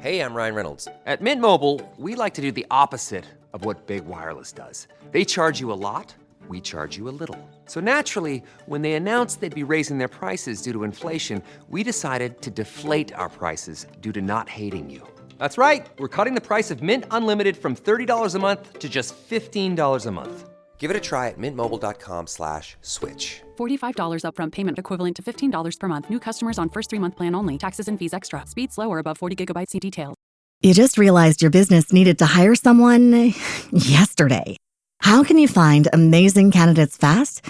Hey, I'm Ryan Reynolds. At Mint Mobile, we like to do the opposite of what Big Wireless does. They charge you a lot, we charge you a little. So naturally, when they announced they'd be raising their prices due to inflation, we decided to deflate our prices due to not hating you. That's right. We're cutting the price of Mint Unlimited from $30 a month to just $15 a month. Give it a try at mintmobile.com/switch. $45 upfront payment equivalent to $15 per month. New customers on first 3-month plan only. Taxes and fees extra. Speed slower above 40 gigabytes. See details. You just realized your business needed to hire someone yesterday. How can you find amazing candidates fast?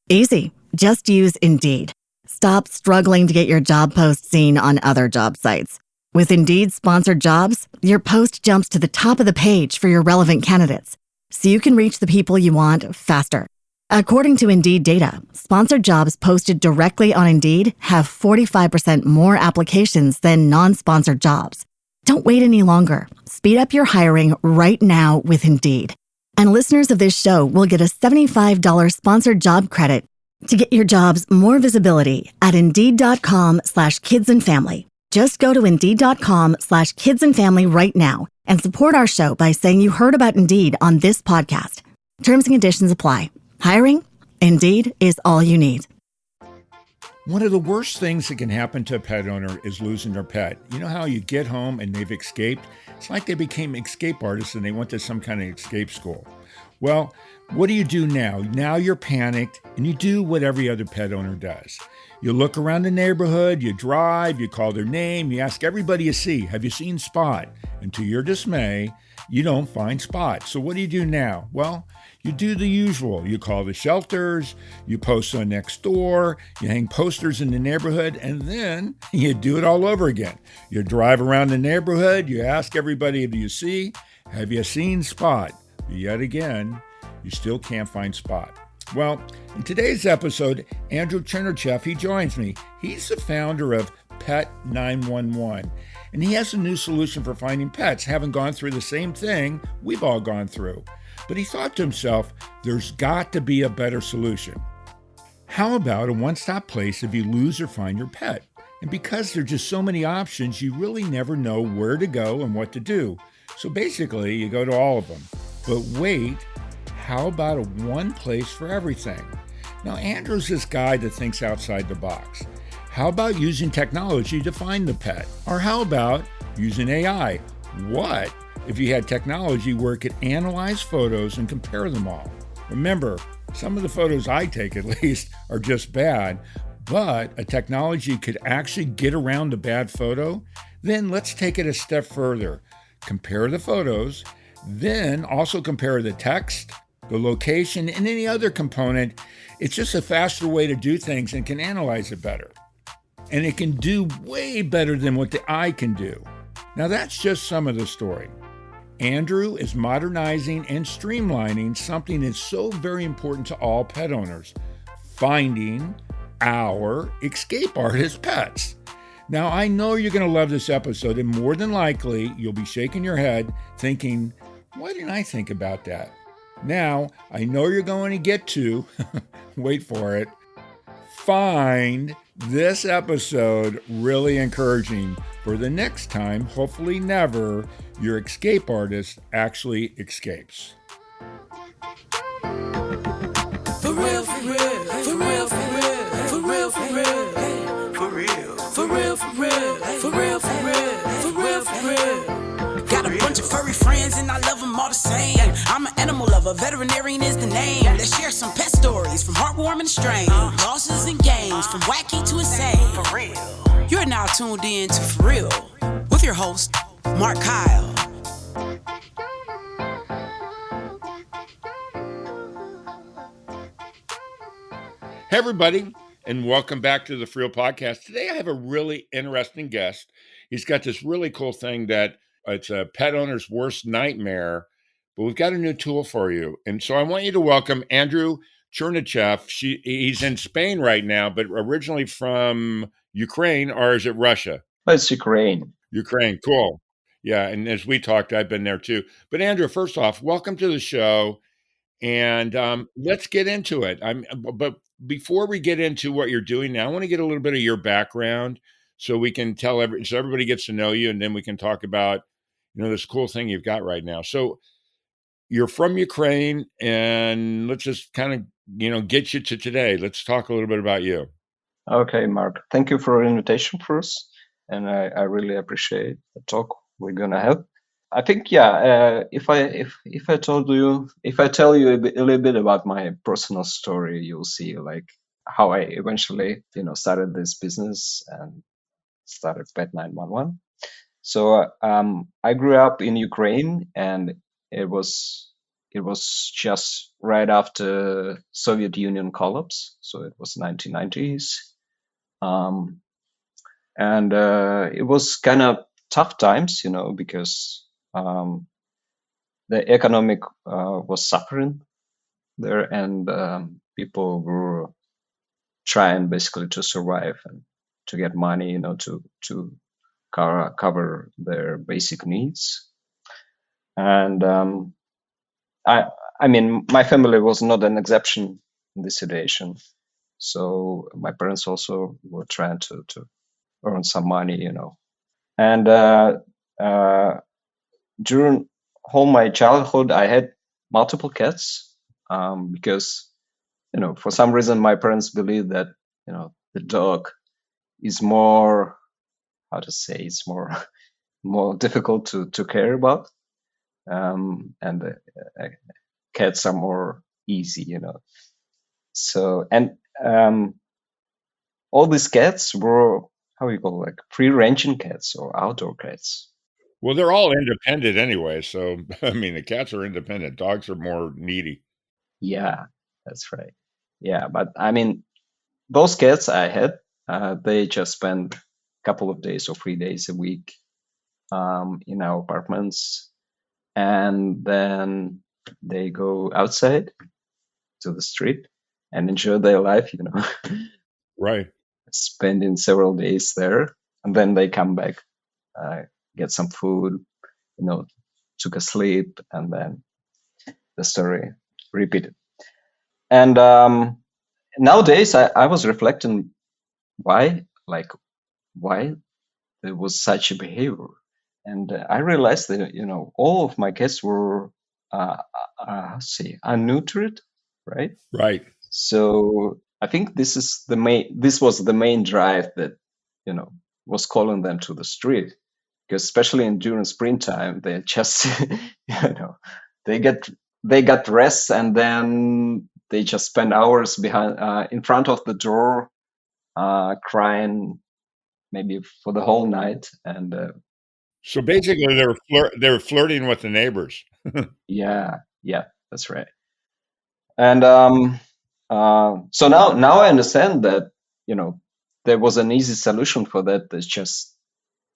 Easy. Just use Indeed. Stop struggling to get your job post seen on other job sites. With Indeed sponsored jobs, your post jumps to the top of the page for your relevant candidates, so you can reach the people you want faster. According to Indeed data, sponsored jobs posted directly on Indeed have 45% more applications than non-sponsored jobs. Don't wait any longer. Speed up your hiring right now with Indeed. And listeners of this show will get a $75 sponsored job credit to get your jobs more visibility at Indeed.com/kidsandfamily. Just go to Indeed.com/kidsandfamily right now and support our show by saying you heard about Indeed on this podcast. Terms and conditions apply. Hiring? Indeed is all you need. One of the worst things that can happen to a pet owner is losing their pet. You know how you get home and they've escaped? It's like they became escape artists and they went to some kind of escape school. Well, what do you do now? Now you're panicked and you do what every other pet owner does. You look around the neighborhood, you drive, you call their name, you ask everybody you see, have you seen Spot? And to your dismay, you don't find Spot. So what do you do now? Well, you do the usual. You call the shelters, you post on Nextdoor, you hang posters in the neighborhood, and then you do it all over again. You drive around the neighborhood, you ask everybody, do you see? Have you seen Spot? Yet again, you still can't find Spot. Well, in today's episode, Andrew Chernychev, he joins me. He's the founder of PET911, and he has a new solution for finding pets, having gone through the same thing we've all gone through. But he thought to himself, there's got to be a better solution. How about a one-stop place if you lose or find your pet? And because there are just so many options, you really never know where to go and what to do. So basically, you go to all of them. But wait, how about a one place for everything? Now, Andrew's this guy that thinks outside the box. How about using technology to find the pet? Or how about using AI? What if you had technology where it could analyze photos and compare them all? Remember, some of the photos I take at least are just bad, but a technology could actually get around the bad photo. Then let's take it a step further. Compare the photos, then also compare the text, the location, and any other component. It's just a faster way to do things and can analyze it better. And it can do way better than what the eye can do. Now that's just some of the story. Andrew is modernizing and streamlining something that's so very important to all pet owners: finding our escape artist pets. Now, I know you're going to love this episode, and more than likely, you'll be shaking your head thinking, why didn't I think about that? Now, I know you're going to get to, wait for it, find this episode really encouraging for the next time, hopefully never, your escape artist actually escapes. For real, for real, for real, for real, for real, for real, for real, for real, for real, for real, for real, for real, for real. Got a bunch of furry friends and I love them all the same. I'm an animal lover, veterinarian is the name. Let's share some pet stories from heartwarming to strange, losses and gains, from wacky to insane. For real. You're now tuned in to For Real with your host, Mark Kyle. Hey, everybody, and welcome back to the For Real Podcast. Today, I have a really interesting guest. He's got this really cool thing that it's a pet owner's worst nightmare, but we've got a new tool for you. And so I want you to welcome Andrew Chernychev. He's in Spain right now, but originally from Ukraine, or is it Russia? It's Ukraine. Ukraine, cool. Yeah, and as we talked, I've been there too. But Andrew, first off, welcome to the show. And let's get into it. But before we get into what you're doing now, I want to get a little bit of your background. so we can tell so everybody gets to know you, and then we can talk about, this cool thing you've got right now. So you're from Ukraine, and let's just kind of, get you to today. Let's talk a little bit about you. Okay, Mark. Thank you for the invitation first, and I really appreciate the talk we're gonna have. I think, yeah. If I tell you a little bit about my personal story, you'll see like how I eventually, started this business and started PET911. So I grew up in Ukraine, and it was just right after Soviet Union collapse. So it was 1990s. And it was kind of tough times, because the economic was suffering there, and people were trying basically to survive and to get money, to cover their basic needs. And I mean, my family was not an exception in this situation. So my parents also were trying to earn some money, And during whole my childhood, I had multiple cats, because, for some reason, my parents believed that, the dog is more, how to say, it's more more difficult to care about, and cats are more easy, So, and all these cats were, how you call it, like free-ranging cats or outdoor cats. Well, they're all independent anyway. So, I mean, the cats are independent. Dogs are more needy. Yeah, that's right. Yeah, but I mean, those cats I had, they just spend a couple of days or 3 days a week in our apartments, and then they go outside to the street and enjoy their life, Right. spending several days there, and then they come back, get some food, took a sleep, and then the story repeated. And nowadays, I was reflecting why there was such a behavior, and I realized that all of my cats were unneutered, right? Right. So I think this was the main drive that was calling them to the street, because especially during springtime, they just they got rest, and then they just spend hours behind in front of the door, crying maybe for the whole night. And So basically, they were flirting with the neighbors. yeah, that's right. And so now I understand that there was an easy solution for that. That's just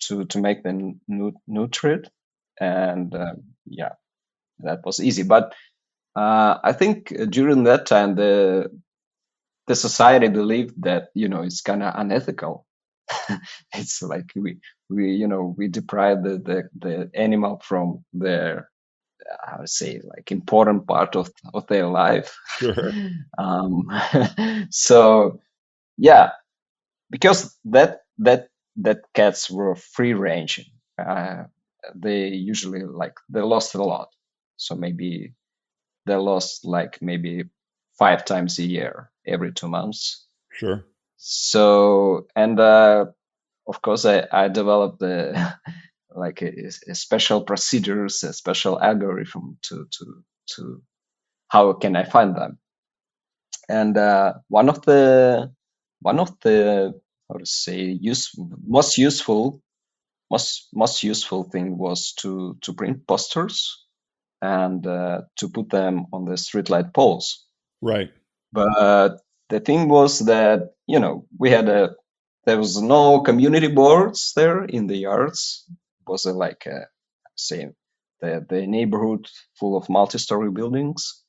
to make them neutered, and yeah, that was easy. But I think during that time, the society believed that it's kind of unethical. It's like we deprive the animal from their, I would say, like important part of their life. Sure. So yeah, because that cats were free ranging, they usually they lost a lot. So maybe they lost like maybe 5 times a year, every 2 months. Sure. So, and of course, I developed like a special procedures, a special algorithm to how can I find them. And one of the how to say most useful thing was to print posters and to put them on the streetlight poles. Right. But the thing was that there was no community boards there in the yards. It was say the neighborhood full of multi-story buildings,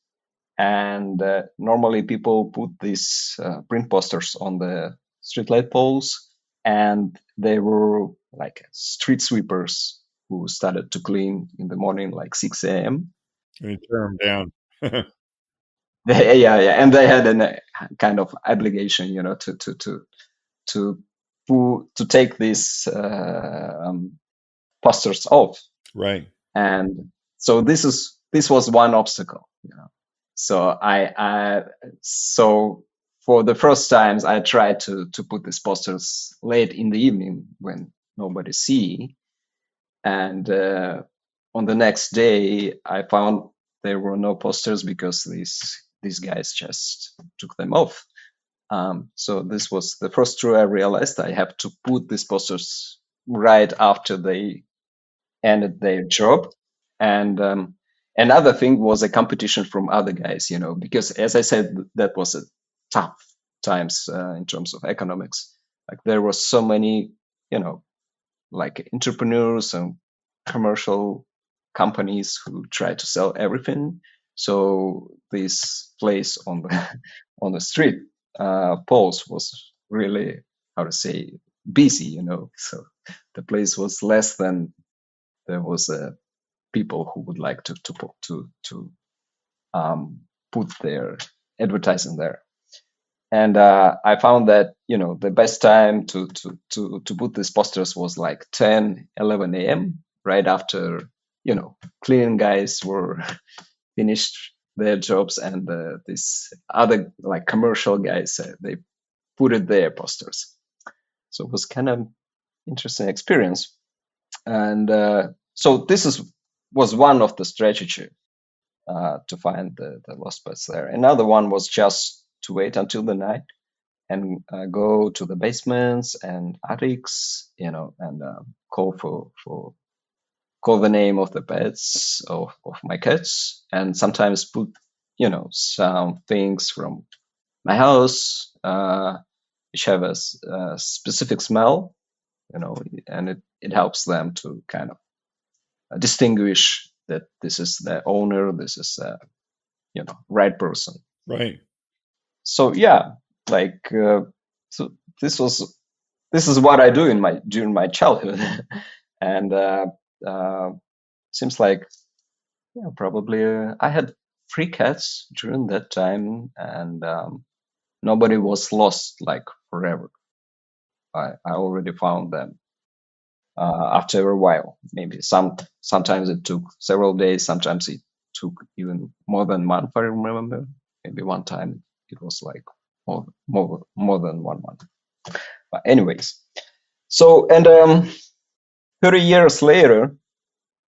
and normally people put these print posters on the streetlight poles, and they were like street sweepers who started to clean in the morning, like 6 a.m. And you turn them down. Yeah, and they had a kind of obligation, to to take these posters off. Right. And so this was one obstacle, So so for the first times I tried to put these posters late in the evening when nobody see, and on the next day I found there were no posters because these guys just took them off. So this was the first true I realized I have to put these posters right after they ended their job. And another thing was a competition from other guys, because as I said, that was a tough times in terms of economics. Like there were so many, like entrepreneurs and commercial companies who tried to sell everything. So this place on the on the street poles was really, how to say, busy, So the place was less than there was people who would like to put their advertising there. And I found that the best time to put these posters was like 10, 11 a.m. right after cleaning guys were finished their jobs, and these other like commercial guys they put it their posters. So it was kind of interesting experience. And so this was one of the strategy to find the lost pets there. Another one was just to wait until the night and go to the basements and attics, and call the name of the pets of my cats, and sometimes put some things from my house which have a specific smell, and it helps them to kind of distinguish that this is the owner, this is right person. Right. So yeah, like so this is what I do during my childhood. And seems like probably I had 3 cats during that time, and nobody was lost like forever. I already found them after a while. Maybe sometimes it took several days, sometimes it took even more than a month. I remember maybe one time it was like more than 1 month. But anyways, so and 30 years later,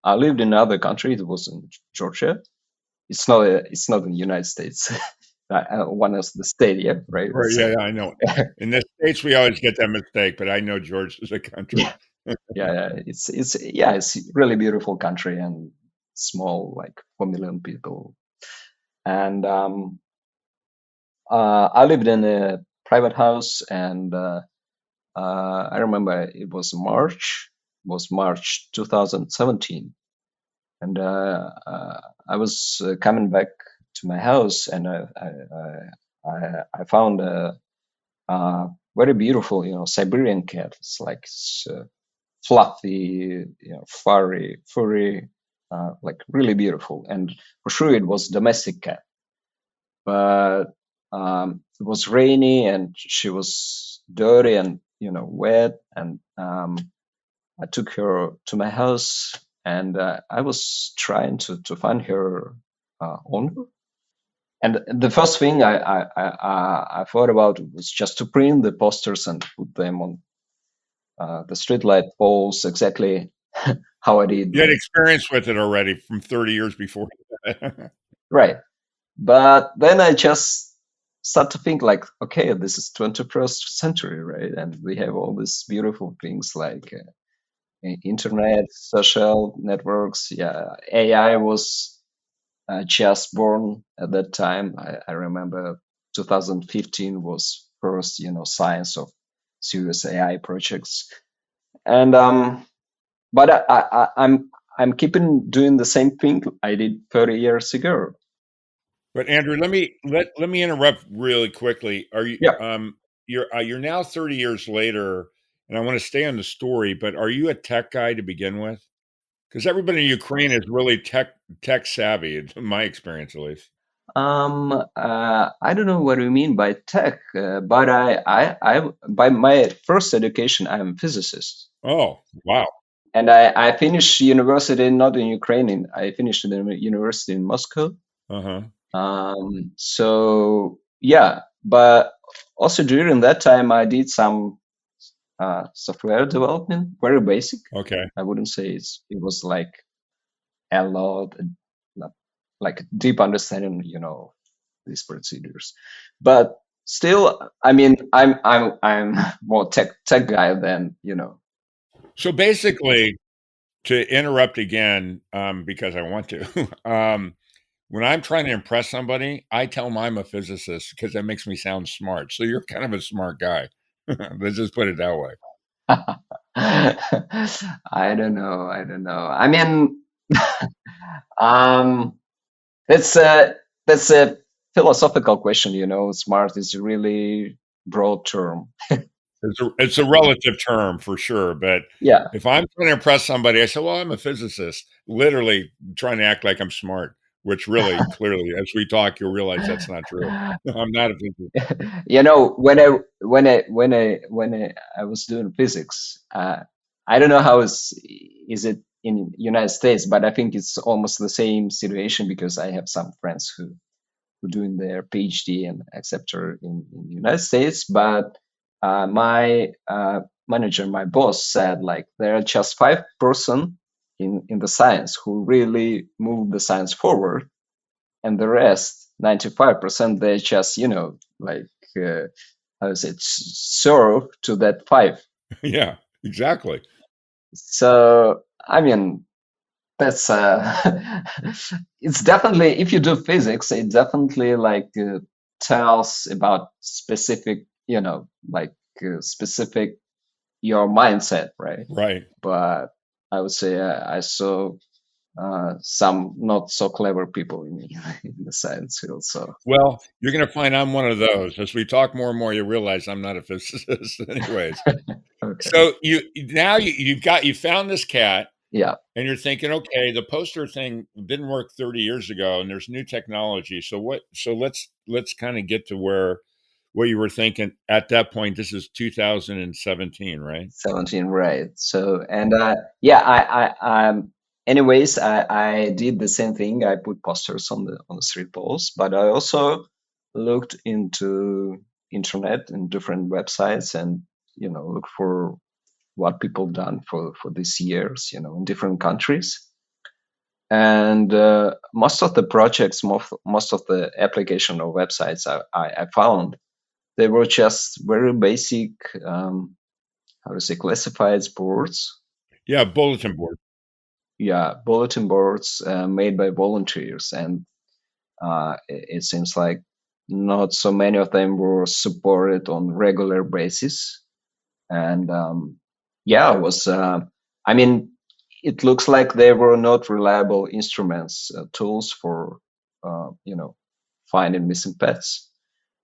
I lived in another country. It was in Georgia. It's not in the United States. One of the state, yeah, right? Right. Yeah, I know. In the States, we always get that mistake, but I know Georgia's a country. Yeah. It's a really beautiful country and small, like 4 million people. And I lived in a private house, and I remember it was March 2017, and I was coming back to my house, and I found a very beautiful, Siberian cat. It's like fluffy, furry, like really beautiful. And for sure, it was domestic cat, but it was rainy and she was dirty and wet, and I took her to my house, and I was trying to find her owner. And the first thing I thought about was just to print the posters and put them on the streetlight poles exactly how I did. You had experience with it already from 30 years before. Right. But then I just start to think like, okay, this is 21st century, right? And we have all these beautiful things like internet, social networks. Yeah, AI was just born at that time. I remember 2015 was first, science of serious AI projects. And but I'm keeping doing the same thing I did 30 years ago. But Andrew, let me interrupt really quickly. Are you Yeah. You're now 30 years later, and I want to stay on the story, but are you a tech guy to begin with? Because everybody in Ukraine is really tech savvy, in my experience at least. I don't know what you mean by tech, but by my first education, I'm a physicist, Oh, wow. and I finished university not in Ukraine. I finished in the university in Moscow. Uh-huh. So yeah, but also during that time, I did some software development, very basic. Okay. I wouldn't say it was like a lot, like deep understanding, these procedures. But still, I mean, I'm more tech guy than. So basically, to interrupt again, because I want to, when I'm trying to impress somebody, I tell them I'm a physicist because that makes me sound smart. So you're kind of a smart guy. Let's just put it that way. I don't know. I don't know. I mean, um, that's a philosophical question. Smart is a really broad term. It's a relative term for sure, but Yeah. if I'm trying to impress somebody, I say, "Well, I'm a physicist," literally trying to act like I'm smart, which really, clearly, as we talk, you'll realize that's not true. I'm not a physicist. When I was doing physics, I don't know how is it in United States, but I think it's almost the same situation because I have some friends who doing their PhD and etc. in the United States. But my manager, my boss, said like there are just 5% in the science who really move the science forward, and the rest, 95%, they just like how is it serve to that five. Yeah, exactly. So I mean that's it's definitely, if you do physics, it definitely like tells about specific, like specific your mindset, right? Right. But I would say I saw some not so clever people in the science field. So Well, you're going to find I'm one of those. As we talk more and more, you realize I'm not a physicist, anyways. okay, So you found this cat. yeah. And you're thinking, okay, the poster thing didn't work 30 years ago, and there's new technology. So what? So let's kind of get to where what you were thinking at that point. This is 2017, right? 17, right? So and yeah, anyways, I did the same thing. I put posters on the street poles, but I also looked into internet and different websites and look for what people done for these years, in different countries. And most of the projects, most of the application or websites I found, they were just very basic, how to say, classified boards. Yeah, bulletin board. Yeah, bulletin boards made by volunteers, and it seems like not so many of them were supported on regular basis. And yeah, it was. I mean, it looks like they were not reliable instruments, tools for finding missing pets.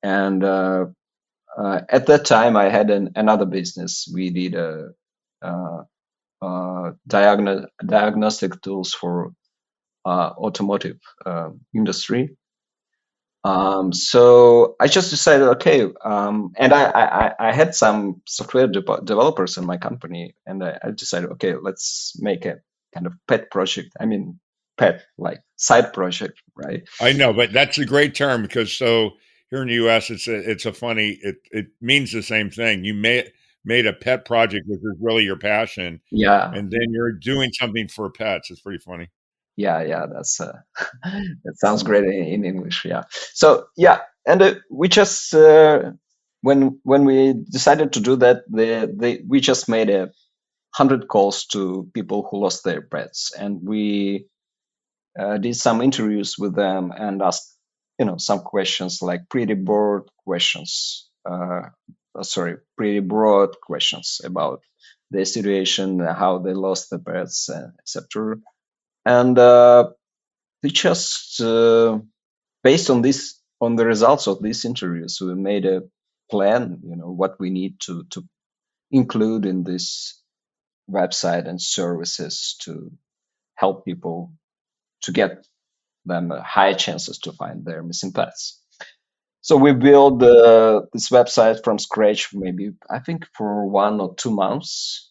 And at that time, I had another business. We did uh, diagnostic tools for automotive industry. So I just decided, okay, and I had some software developers in my company, and I decided, okay, let's make a kind of pet project. I mean, pet like side project, right? I know, but that's a great term because so here in the U.S., it's a funny. It means the same thing. You made a pet project, which is really your passion, Yeah, and then you're doing something for pets. It's pretty funny. yeah. That's that sounds great in English. Yeah. So yeah, and we just when we decided to do that, we just made 100 calls to people who lost their pets, and we did some interviews with them and asked some questions, like pretty broad questions. Pretty broad questions about their situation, how they lost their pets, etc. And we just based on the results of these interviews, we made a plan, what we need to include in this website and services to help people to get them higher chances to find their missing pets. So we built this website from scratch, maybe I think for 1 or 2 months.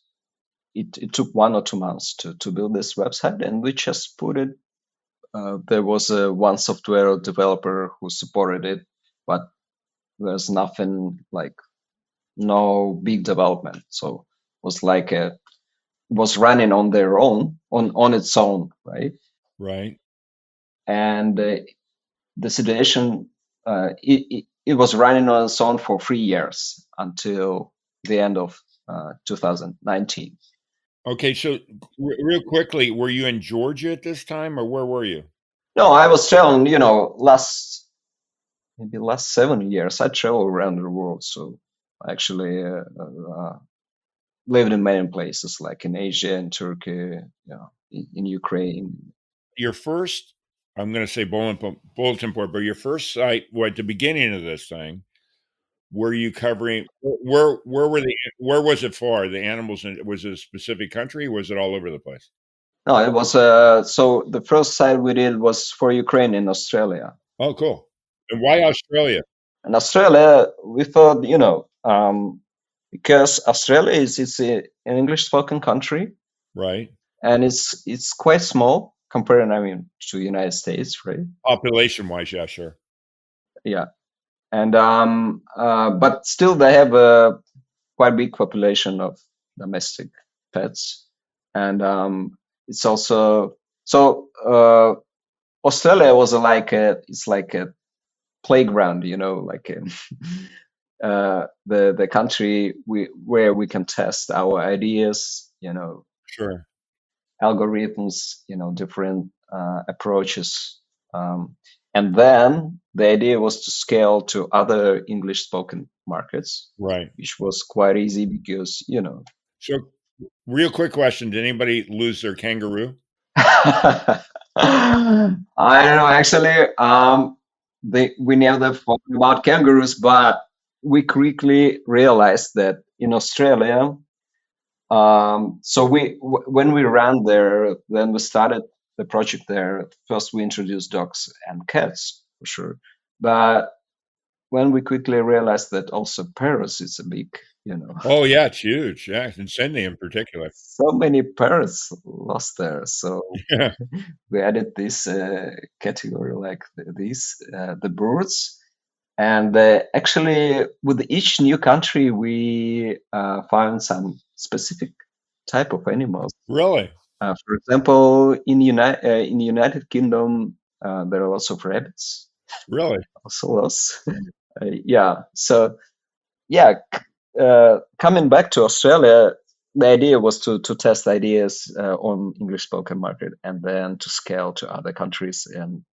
It took 1 or 2 months to build this website, and we just put it. There was one software developer who supported it, but there's nothing like no big development. So it was like it was running on their own, on its own, right? Right. And the situation, it was running on its own for 3 years until the end of 2019. Okay, so real quickly, were you in Georgia at this time, or where were you? No, I was traveling, last 7 years. I traveled around the world, so I actually lived in many places, like in Asia, in Turkey, in Ukraine. Your first, I'm going to say bulletin board, but your first site, at the beginning of this thing, were you covering where was it for the animals? And was it a specific country? Or was it all over the place? No, it was so the first site we did was for Ukraine in Australia. Oh, cool. And why Australia? And Australia, we thought, because Australia is an English-spoken country, Right. and it's quite small compared, to the United States, right? Population wise, yeah, sure. Yeah, and but still they have a quite big population of domestic pets, and it's also so Australia was it's like a playground, like the country where we can test our ideas, Sure. algorithms, different approaches. And then the idea was to scale to other English spoken markets, Right. which was quite easy because, So real quick question, did anybody lose their kangaroo? I don't know, actually, we never thought about kangaroos, but we quickly realized that in Australia, so when we ran there, then we started the project there. First, we introduced dogs and cats for sure, but when we quickly realized that also parrots is a big, Oh yeah, it's huge. Yeah, in Sydney in particular. so many parrots lost there. So Yeah. we added this category like the birds. And actually, with each new country, we found some specific type of animals. Really? For example, in the United Kingdom, there are lots of rabbits, Really? also lots. Yeah. So yeah, coming back to Australia, the idea was to test ideas on English spoken market and then to scale to other countries and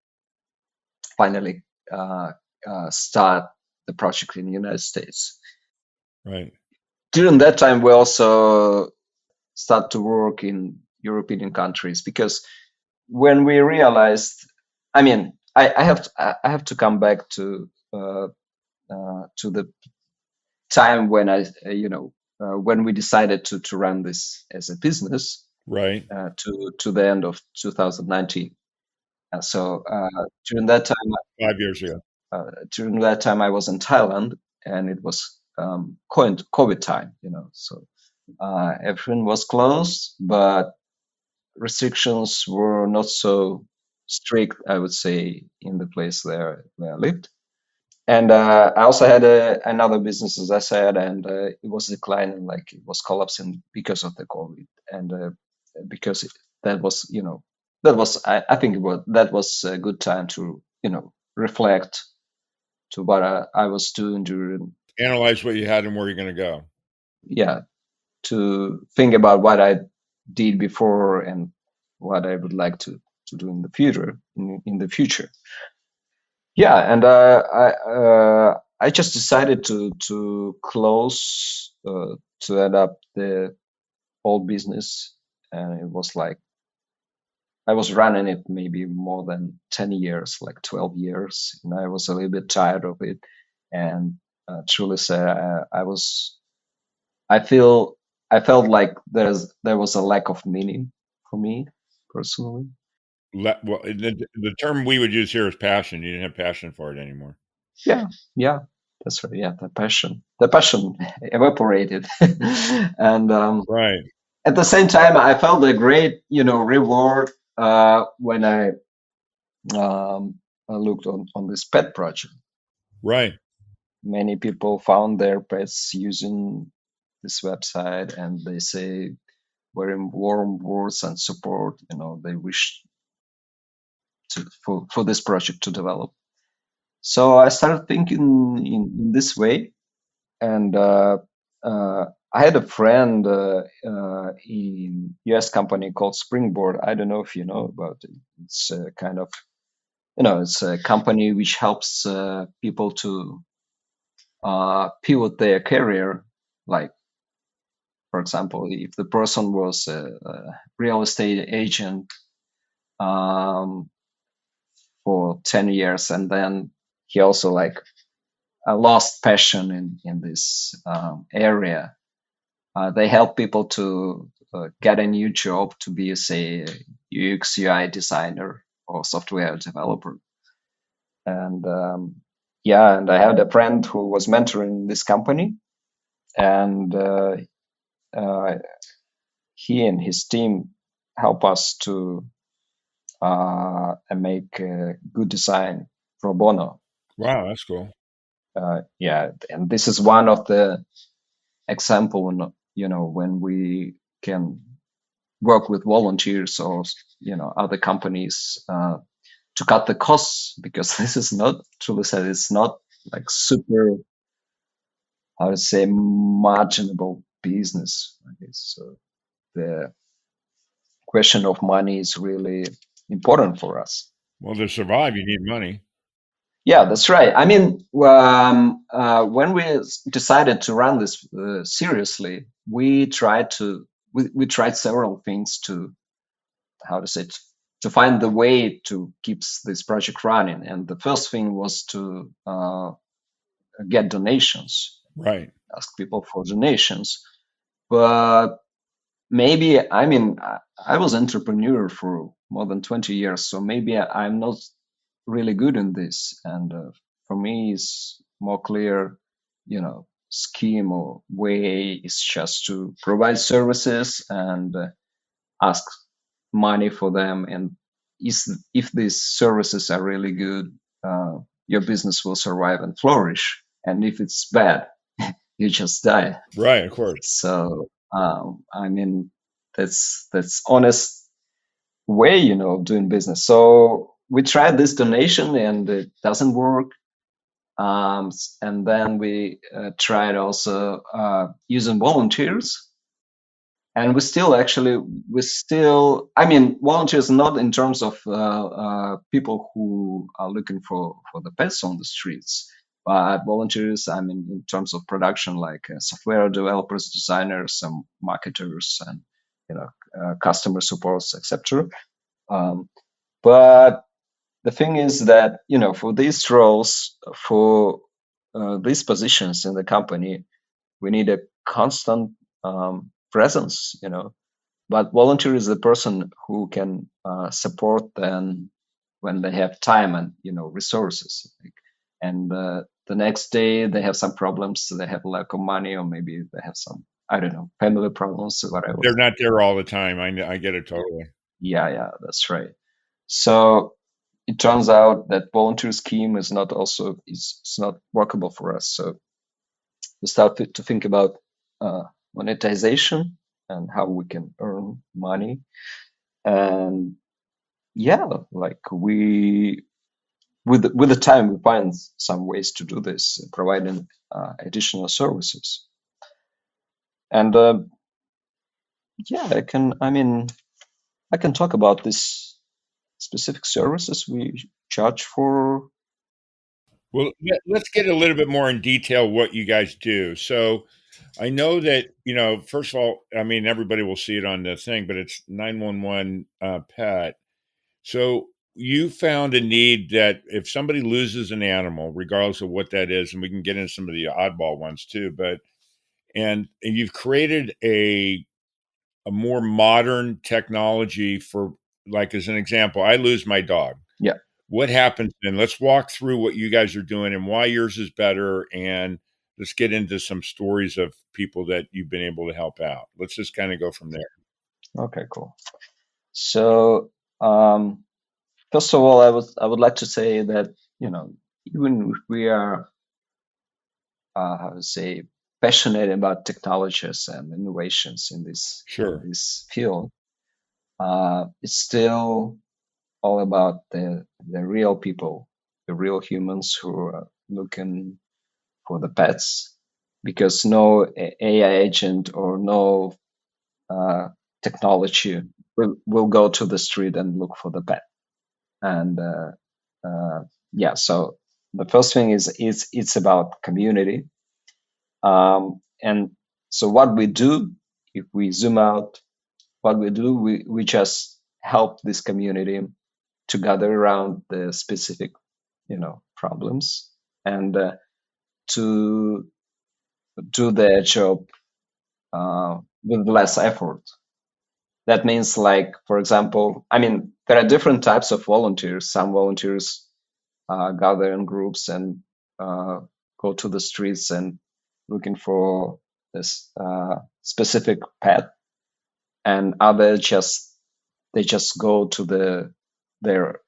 finally start the project in the United States. Right. During that time, we also start to work in European countries because when we realized, I have to come back to the time when when we decided to run this as a business Right. to the end of 2019. So during that time, 5 years ago. I was in Thailand, and it was COVID time, so everything was closed, but restrictions were not so strict, I would say, in the place there where I lived. And I also had another business, as I said, and it was declining, like it was collapsing because of the COVID, and because that was, I think that was a good time to, reflect to what I was doing during, Analyze what you had and where you're going to go. yeah, to think about what I did before and what I would like to do in the future. In the future, yeah, and I just decided to close to add up the whole business, and it was like I was running it maybe more than 10 years, like 12 years, and I was a little bit tired of it, and truly say I felt like there was a lack of meaning for me personally. Well, the term we would use here is passion. You didn't have passion for it anymore. Yeah, that's right. Yeah, the passion evaporated, and Right. at the same time, I felt a great, reward when I looked on this pet project. Right. Many people found their pets using this website, and they say very warm words and support. They wish for this project to develop. So I started thinking in this way, and I had a friend in US company called Springboard. I don't know if you know about it. It's a kind of, it's a company which helps people to pivot their career. Like, for example, if the person was a real estate agent for 10 years, and then he also like lost passion in this area. They help people to get a new job to be, say, a UX UI designer or software developer. And and I had a friend who was mentoring this company, and he and his team help us to make good design pro bono. Wow, that's cool. And this is one of the example, when we can work with volunteers or other companies to cut the costs, because this is not, truly said, it's not like super, I would say, marginable business. So the question of money is really important for us. Well, to survive, you need money. Yeah, that's right. I mean, when we decided to run this seriously, we tried several things to, how to say it, to find the way to keep this project running. And the first thing was to get donations, Right. ask people for donations. But maybe, I mean, I was entrepreneur for more than 20 years, so maybe I'm not really good in this. And for me, it's more clear, scheme or way is just to provide services and ask money for them. And if these services are really good, your business will survive and flourish. And if it's bad, you just die. Right, of course. So I mean, that's honest way, of doing business. So we tried this donation and it doesn't work. And then we tried also using volunteers. And I mean, volunteers not in terms of people who are looking for the pets on the streets, but volunteers, I mean, in terms of production, like software developers, designers, some marketers, and customer supports, etc. But the thing is that, for these roles, for these positions in the company, we need a constant presence, but volunteer is the person who can support them when they have time and resources. And the next day they have some problems, so they have lack of money, or maybe they have some, I don't know, family problems or whatever. They're not there all the time. I get it totally. Yeah, that's right. So it turns out that volunteer scheme is not workable for us. So we start to think about monetization and how we can earn money. And like with the time, we find some ways to do this, providing additional services. And I can talk about this specific services we charge for. Well, let's get a little bit more in detail what you guys do. So I know that, first of all, I mean, everybody will see it on the thing, but it's 911 PET. So you found a need that if somebody loses an animal, regardless of what that is, and we can get into some of the oddball ones too, and you've created a more modern technology for like as an example, I lose my dog. Yeah. What happens then? Let's walk through what you guys are doing and why yours is better, and let's get into some stories of people that you've been able to help out. Let's just kind of go from there. Okay, cool. So, first of all, I would like to say that, even if we are, how to say, passionate about technologies and innovations in Sure. this field, it's still all about the real people, the real humans who are looking for the pets, because no AI agent or no technology will go to the street and look for the pet. And yeah, so the first thing is it's about community. And so what we do, if we zoom out, what we do, we just help this community to gather around the specific, problems, and to do their job with less effort. That means, like, for example, I mean, there are different types of volunteers. Some volunteers gather in groups and go to the streets and looking for this specific pet, and others they just go to their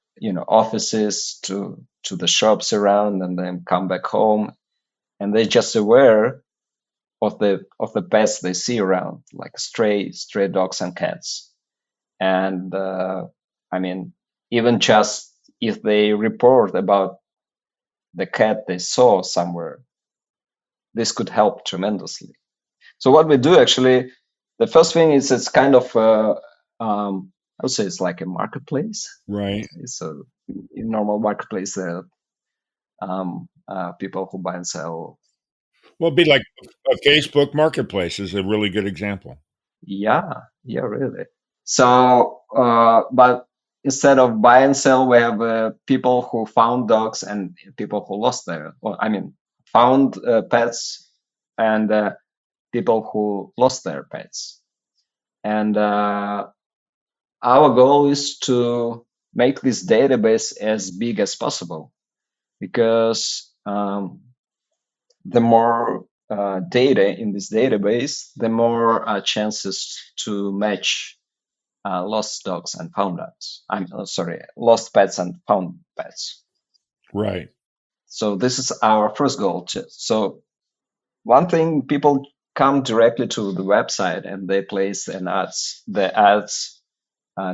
offices, to the shops around, and then come back home, and they're just aware of the pets they see around, like stray dogs and cats. And I mean, even just if they report about the cat they saw somewhere, this could help tremendously. So what we do, actually, the first thing is it's kind of I would say it's like a marketplace. Right. It's a normal marketplace that people who buy and sell. Well, it'd be like a Facebook marketplace is a really good example. Yeah, really. So, but instead of buy and sell, we have people who found dogs and people who lost their, or I mean, found pets, and people who lost their pets. And our goal is to make this database as big as possible, because the more data in this database, the more chances to match lost dogs and found dogs. Lost pets and found pets. Right. So this is our first goal. So one thing, people come directly to the website and they place the ads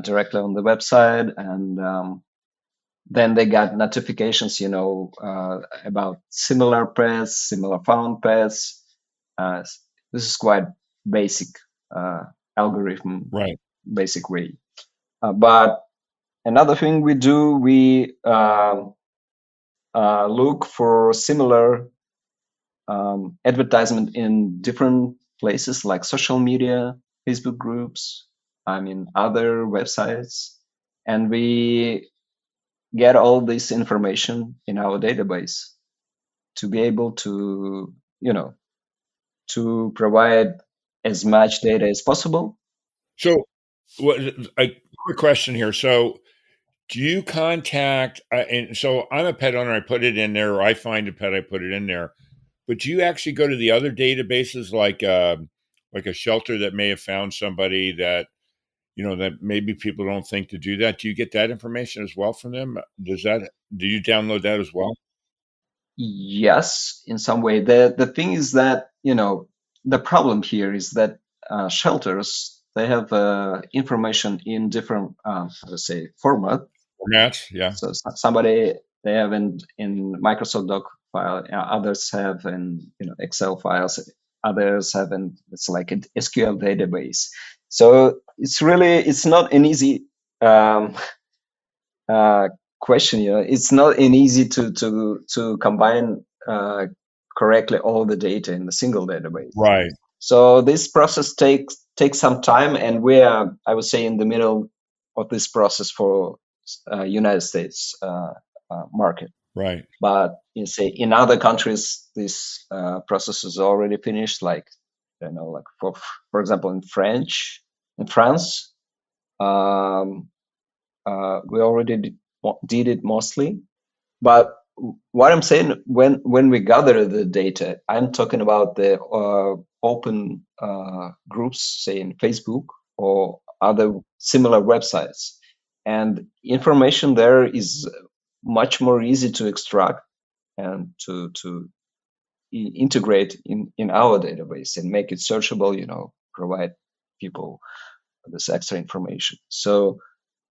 directly on the website, and then they got notifications, about similar pets, similar found pets. This is quite basic algorithm, Right. basic way. But another thing we do, we look for similar advertisement in different places, like social media, Facebook groups, other websites, and we get all this information in our database to be able to, to provide as much data as possible. So, a quick question here. So, do you contact? And so, I'm a pet owner. I put it in there, or I find a pet, I put it in there. But do you actually go to the other databases, like a shelter that may have found somebody that that maybe people don't think to do that? Do you get that information as well from them? Do you download that as well? Yes, in some way. The thing is that, the problem here is that shelters, they have information in different, let's say, format. Formats, yeah. So somebody, they have in Microsoft Doc file, others have in Excel files, others have it's like an SQL database. So it's not an easy question. It's not an easy to combine correctly all the data in a single database. Right. So this process takes some time, and we are, I would say, in the middle of this process for United States market. Right. But in other countries, this process is already finished. Like, like for example, in France, we already did it mostly. But what I'm saying, when we gather the data, I'm talking about the open groups, say in Facebook or other similar websites. And information there is much more easy to extract and to integrate in our database and make it searchable, provide people this extra information. So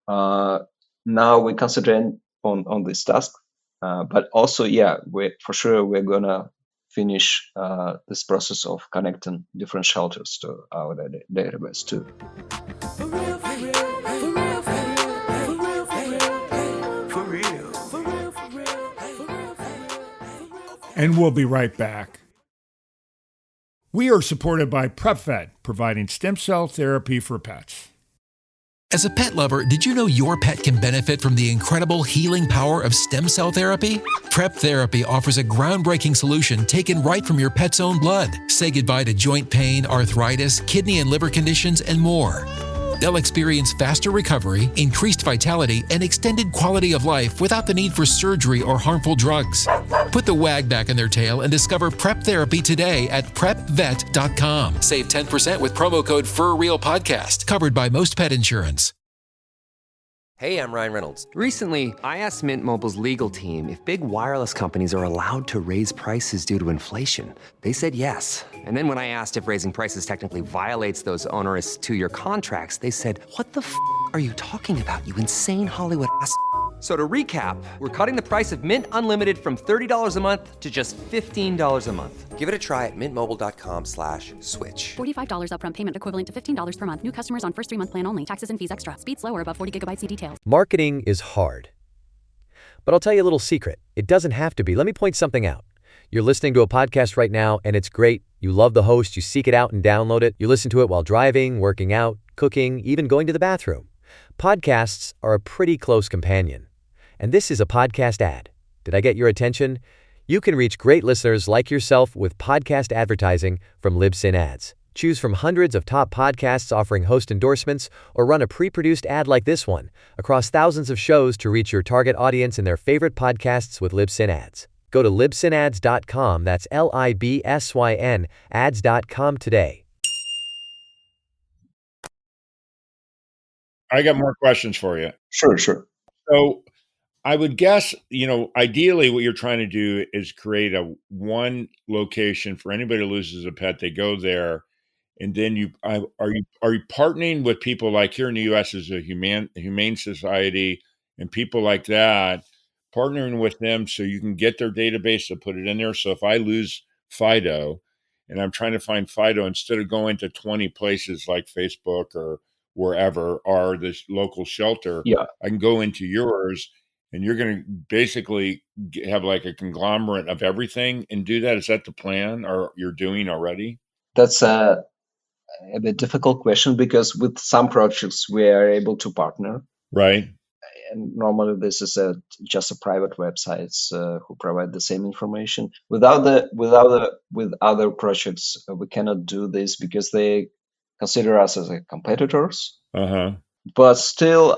now we concentrate on this task, but also, we're gonna finish this process of connecting different shelters to our database too. For real, for real, for real, for real, for real, for real, for real, for real, for real, for real. And we'll be right back. We are supported by PrepVet, providing stem cell therapy for pets. As a pet lover, did you know your pet can benefit from the incredible healing power of stem cell therapy? Prep Therapy offers a groundbreaking solution taken right from your pet's own blood. Say goodbye to joint pain, arthritis, kidney and liver conditions, and more. They'll experience faster recovery, increased vitality, and extended quality of life without the need for surgery or harmful drugs. Put the wag back in their tail and discover Prep Therapy today at prepvet.com. Save 10% with promo code FURREALPODCAST, covered by most pet insurance. Hey, I'm Ryan Reynolds. Recently, I asked Mint Mobile's legal team if big wireless companies are allowed to raise prices due to inflation. They said yes. And then when I asked if raising prices technically violates those onerous two-year contracts, they said, "What the f*** are you talking about, you insane Hollywood ass?" So to recap, we're cutting the price of Mint Unlimited from $30 a month to just $15 a month. Give it a try at mintmobile.com/switch. $45 upfront payment equivalent to $15 per month. New customers on first 3-month plan only. Taxes and fees extra. Speed slower above 40 gigabytes. See details. Marketing is hard. But I'll tell you a little secret. It doesn't have to be. Let me point something out. You're listening to a podcast right now, and it's great. You love the host. You seek it out and download it. You listen to it while driving, working out, cooking, even going to the bathroom. Podcasts are a pretty close companion. And this is a podcast ad. Did I get your attention? You can reach great listeners like yourself with podcast advertising from Libsyn Ads. Choose from hundreds of top podcasts offering host endorsements, or run a pre-produced ad like this one across thousands of shows to reach your target audience and their favorite podcasts with Libsyn Ads. Go to libsynads.com, that's LIBSYN, ads.com today. I got more questions for you. Sure. So I would guess, ideally what you're trying to do is create a one location for anybody who loses a pet. They go there, and then are you partnering with people like here in the U.S. as a humane society and people like that, partnering with them so you can get their database to put it in there. So if I lose Fido and I'm trying to find Fido, instead of going to 20 places like Facebook or wherever or this local shelter, I can go into yours. And you're going to basically have like a conglomerate of everything and do that. Is that the plan, or you're doing already? That's a bit difficult question, because with some projects we are able to partner. Right. And normally this is just a private websites who provide the same information. With other projects, we cannot do this because they consider us as competitors. But still,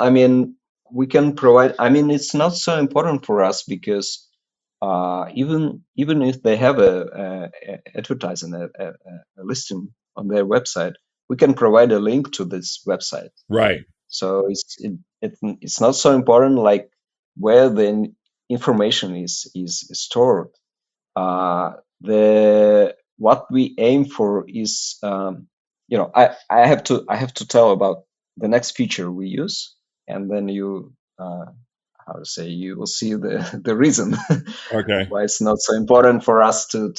we can provide. It's not so important for us, because even if they have a advertising a listing on their website, we can provide a link to this website. Right. So it's not so important like where the information is stored. What we aim for is I have to tell about the next feature we use, and then you you will see the reason why it's not so important for us to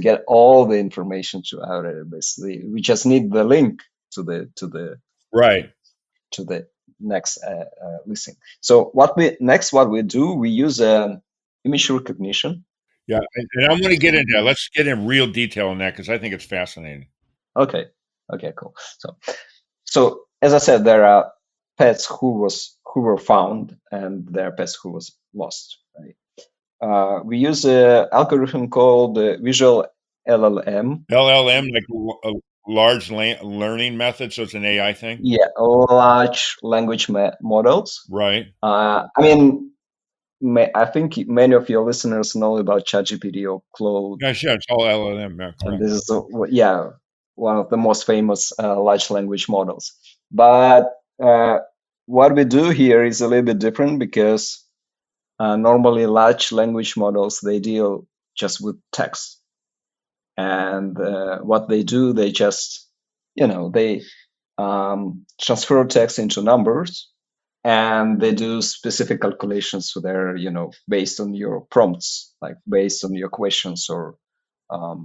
get all the information to our database. We just need the link to the right to the next listing. So what we do, we use image recognition. Yeah, and I'm going to get into that. Let's get in real detail on that, because I think it's fascinating. Okay, cool. So as I said, there are pets who were found, and there are pets who was lost. Right. We use an algorithm called Visual LLM. LLM, like large learning method, so it's an AI thing? Yeah, large language models. Right. I mean, I think many of your listeners know about ChatGPT or Claude, Yeah, it's all LLM, yeah, and correct. this is yeah, one of the most famous large language models. But what we do here is a little bit different because normally large language models, they deal just with text, and what they do, they just they transfer text into numbers, and they do specific calculations there, based on your prompts, like based on your questions, or how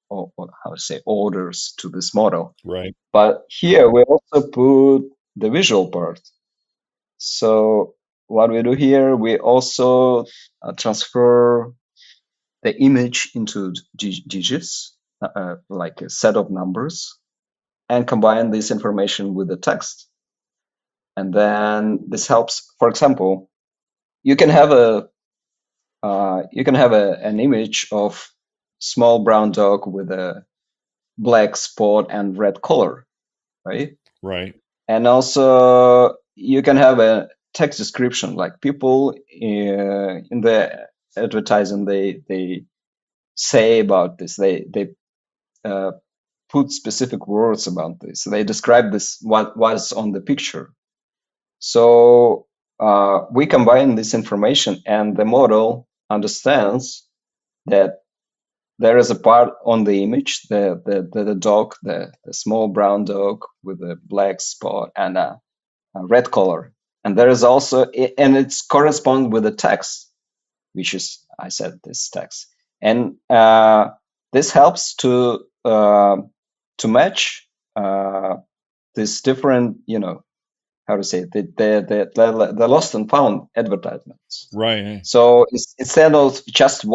to say, orders to this model. Right. But here we also put the visual part. So what we do here, we also transfer the image into digits, like a set of numbers, and combine this information with the text. And then this helps. For example, you can have an image of small brown dog with a black spot and red collar, right? Right. And also you can have a text description, like people in the advertising, they say about this. They put specific words about this. They describe this, what was on the picture. So we combine this information, and the model understands that there is a part on the image, the dog, the small brown dog with a black spot and a red color, and there is also, and it's correspond with the text, which is, I said, this text, and this helps to match this different, how to say it, the lost and found advertisements. Right. So instead of just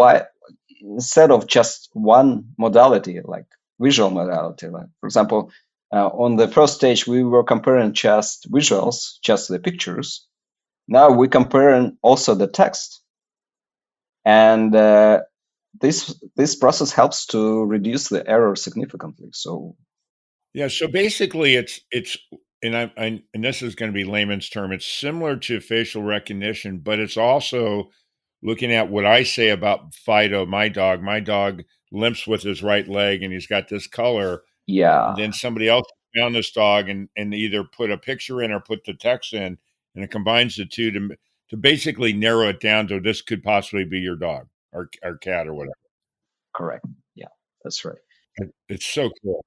one modality, like visual modality, like for example, on the first stage we were comparing just visuals, just the pictures. Now we comparing also the text, and this process helps to reduce the error significantly. So Yeah, so basically it's and this is going to be layman's term. It's similar to facial recognition, but it's also looking at what I say about Fido, my dog. My dog limps with his right leg and he's got this color. yeah, And then somebody else found this dog and either put a picture in or put the text in, and it combines the two to basically narrow it down to this could possibly be your dog or cat or whatever. correct. Yeah, that's right. It's so cool.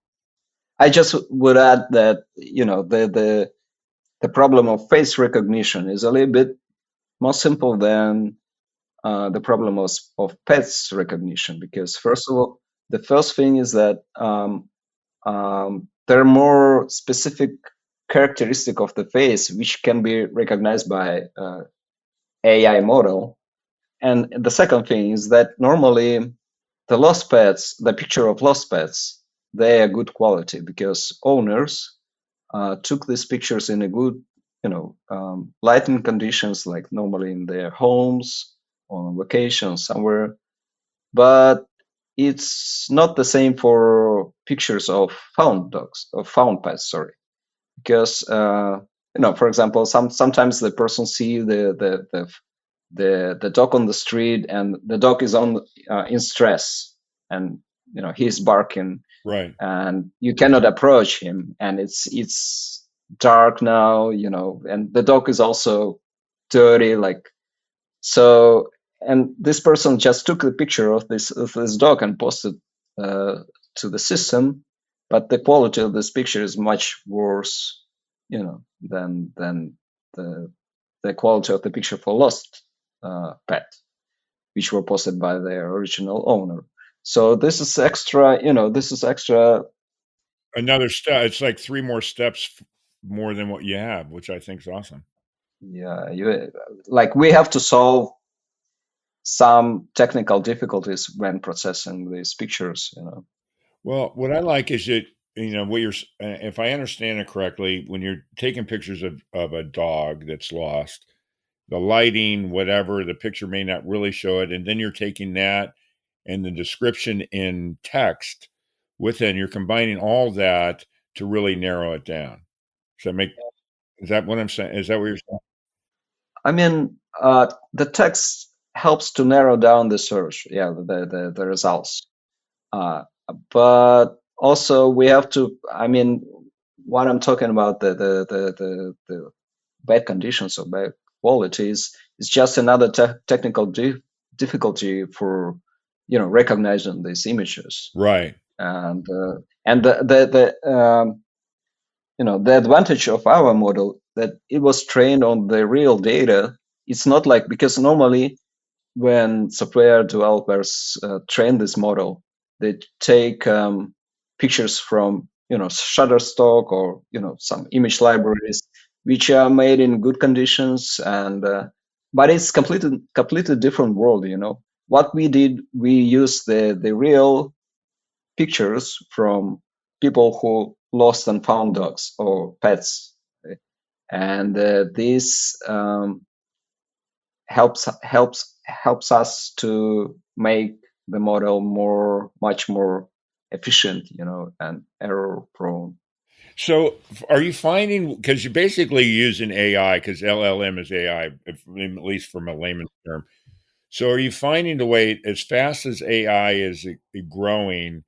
I just would add that the problem of face recognition is a little bit more simple than the problem of pets recognition, because first of all, the first thing is that there are more specific characteristic of the face which can be recognized by AI model, and the second thing is that normally the lost pets, the picture of lost pets, they are good quality because owners took these pictures in a good, lighting conditions, like normally in their homes or on vacation somewhere. But it's not the same for pictures of found dogs, or found pets, sorry, because for example, sometimes the person see the dog on the street, and the dog is on in stress, and he's barking, Right. and you cannot approach him, and it's dark now, and the dog is also dirty, like, so, and this person just took the picture of this dog and posted to the system, but the quality of this picture is much worse, than the quality of the picture for lost pet, which were posted by their original owner. So this is extra, Another step. It's like 3 more steps more than what you have, which I think is awesome. Yeah, like we have to solve some technical difficulties when processing these pictures. Well, what I like is that, what you're if I understand it correctly, when you're taking pictures of a dog that's lost, the lighting, whatever, the picture may not really show it, and then you're taking that and the description in text, within. You're combining all that to really narrow it down. Is that what I'm saying? Is that what you're saying? I mean, the text helps to narrow down the search, the results. But also we have to, I mean, what I'm talking about, the bad conditions or bad qualities is just another technical difficulty for, recognizing these images. Right. And the advantage of our model that it was trained on the real data. It's not like, because normally when software developers train this model, they take pictures from Shutterstock or some image libraries which are made in good conditions, and but it's completely different world. What we did, we used the real pictures from people who lost and found dogs or pets, and this helps us to make the model much more efficient, and error prone. So are you finding, because you're basically using AI, because LLM is AI, at least from a layman's term. So are you finding the way, as fast as AI is growing,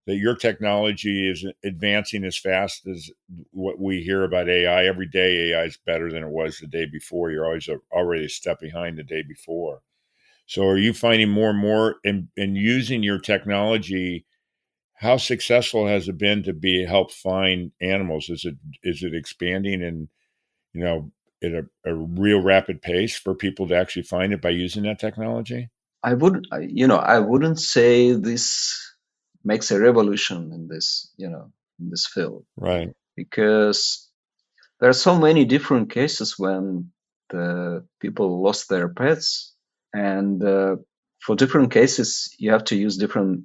that your technology is advancing as fast as what we hear about AI? Every day AI is better than it was the day before. You're always already a step behind the day before. So are you finding more and more in using your technology? How successful has it been to help find animals? Is it expanding and, at a real rapid pace for people to actually find it by using that technology? I wouldn't say this makes a revolution in this field, Right. because there are so many different cases when the people lost their pets, and for different cases you have to use different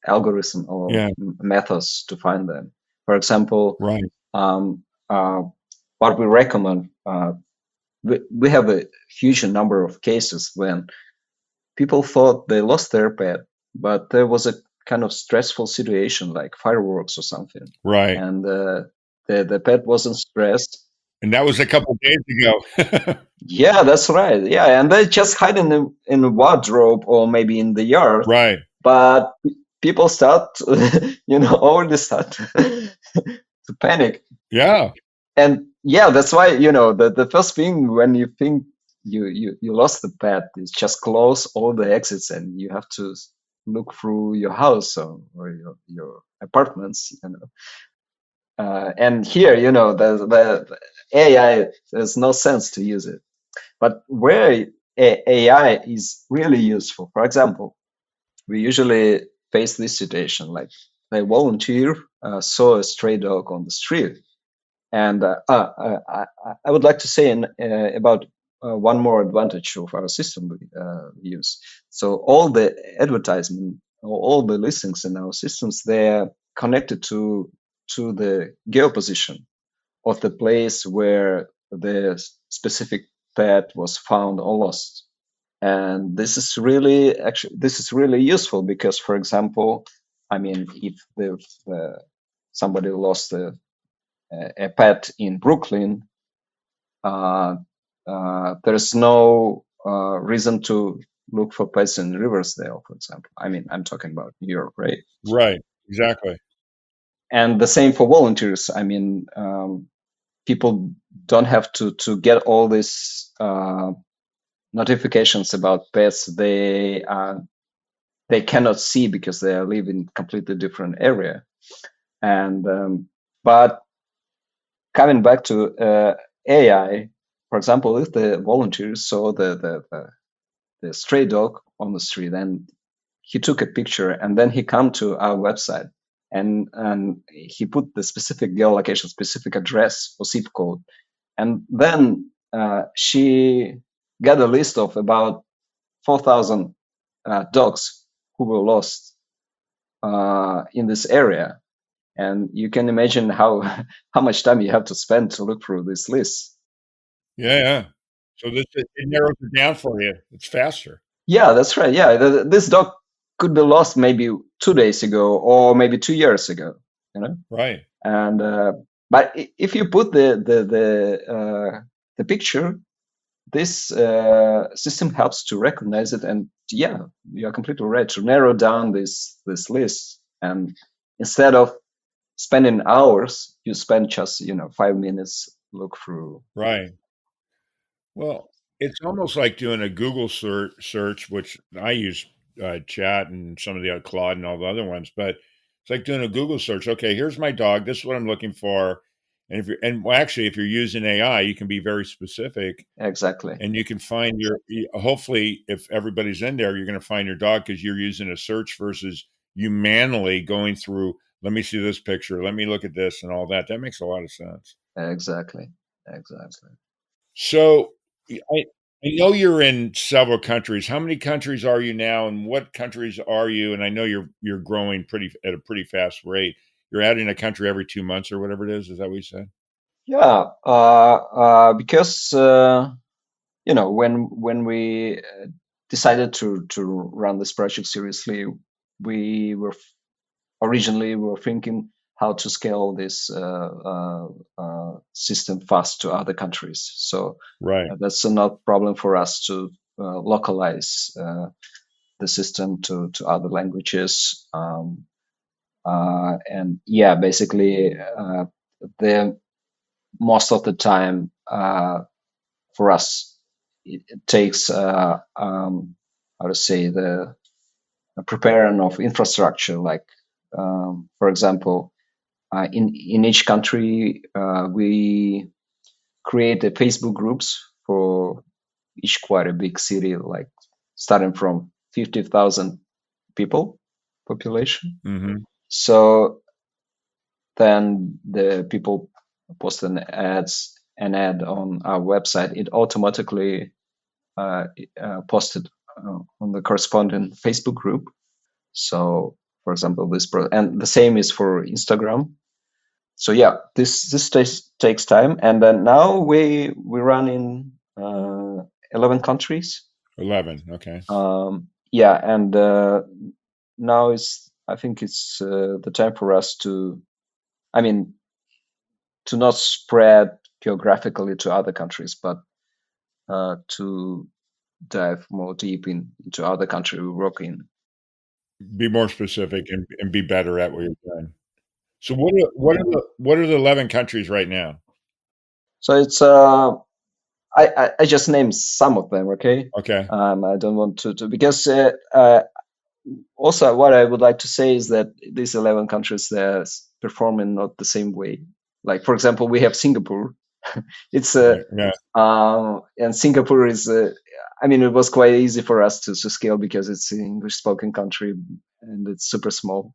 algorithm or Yeah. methods to find them. For example, Right. what we recommend, we have a huge number of cases when people thought they lost their pet, but there was a kind of stressful situation like fireworks or something, Right. and the pet wasn't stressed. And that was a couple of days ago. Yeah, that's right. Yeah, and they just hide in a wardrobe or maybe in the yard. Right. But people start, already start to panic. Yeah. And yeah, that's why the first thing when you think you lost the pet is just close all the exits, and you have to look through your house or your apartments. And here, the AI, there's no sense to use it. But where AI is really useful, for example, we usually face this situation like a volunteer saw a stray dog on the street. And I would like to say about one more advantage of our system we use. So all the advertisement, all the listings in our systems, they're connected to the geoposition of the place where the specific pet was found or lost. And this is really useful because, for example, I mean, if somebody lost a pet in Brooklyn, there's no reason to look for pets in Riversdale, for example. I mean, I'm talking about New York, right? Right. Exactly. And the same for volunteers. I mean, people don't have to get all these notifications about pets they cannot see because they live in completely different area. And but coming back to AI, for example, if the volunteers saw the stray dog on the street and he took a picture and then he come to our website and he put the specific geolocation, specific address or zip code, and then she got a list of about 4,000 dogs who were lost in this area. And you can imagine how much time you have to spend to look through this list. Yeah. So it narrows it down for you. It's faster. Yeah, that's right. Yeah, this dog could be lost maybe 2 days ago or maybe 2 years ago, you know. Right. And but if you put the picture, this system helps to recognize it, and yeah, you are completely right to narrow down this list. And instead of spending hours, you spend just 5 minutes look through. Right. Well, it's almost like doing a Google search, which I use Chat and some of the Claude and all the other ones, but it's like doing a Google search. Okay, here's my dog. This is what I'm looking for. And actually, if you're using AI, you can be very specific, Exactly. and you can find hopefully, if everybody's in there, you're going to find your dog because you're using a search versus you manually going through, let me see this picture, let me look at this and all that. That makes a lot of sense. Exactly. So I know you're in several countries. How many countries are you now, and what countries are you? And I know you're growing at a pretty fast rate. You're adding a country every 2 months or whatever it is. Is that what you said? Yeah, because when we decided to run this project seriously, we were originally thinking how to scale this system fast to other countries. So Right. that's not a problem for us to localize the system to other languages. And yeah, basically, the most of the time for us, it takes how to say the preparing of infrastructure. Like for example, in each country, we create the Facebook groups for each quite a big city, like starting from 50,000 people population. Mm-hmm. So then the people post an ad on our website. It automatically posted on the corresponding Facebook group. So, for example, and the same is for Instagram. So yeah, this takes time, and then now we run in 11 countries. 11. Okay. Yeah, and now I think it's the time for us to not spread geographically to other countries, but to dive more deep into other countries we work in. Be more specific and be better at what you're doing. So what are the 11 countries right now? So it's I just named some of them, okay? Okay. I don't want to because also what I would like to say is that these 11 countries, they're performing not the same way. Like for example, we have Singapore. It's Yeah. and Singapore is it was quite easy for us to scale because it's an English spoken country and it's super small.